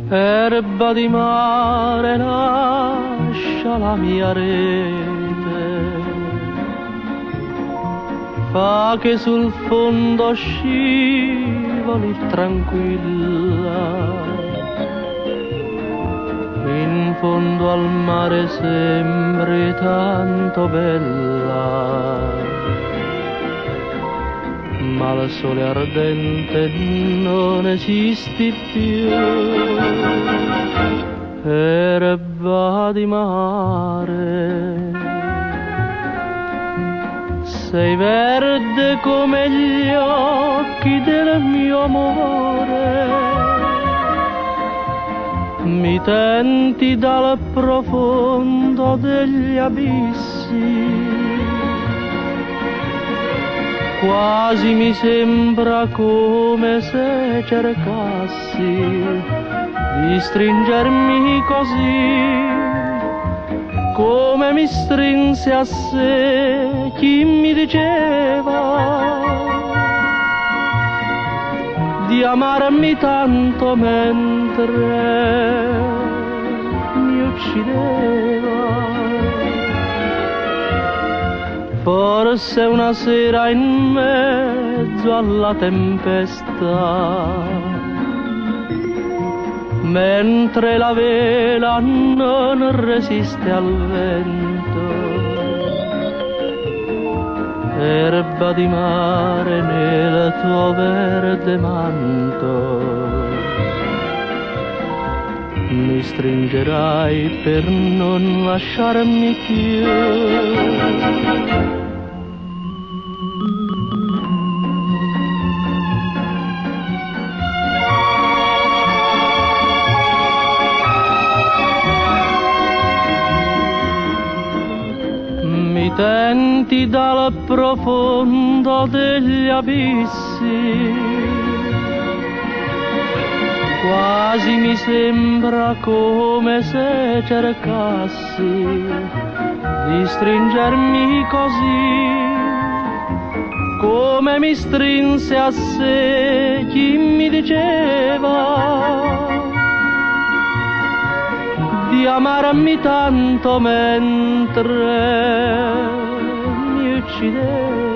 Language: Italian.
Erba di mare, lascia la mia rete, fa che sul fondo scivoli tranquilla. In fondo al mare sembri tanto bella, ma il sole ardente non esisti più. Erba di mare, sei verde come gli occhi del mio amore, mi tenti dal profondo degli abissi, quasi mi sembra come se cercassi di stringermi così, come mi strinse a sé chi mi diceva di amarmi tanto mentre mi uccideva. Forse una sera in mezzo alla tempesta, mentre la vela non resiste al vento, erba di mare nel tuo verde manto, mi stringerai per non lasciarmi più. Mi tenti dal profondo degli abissi, quasi mi sembra come se cercassi di stringermi così, come mi strinse a sé chi mi diceva di amarmi tanto mentre mi uccideva.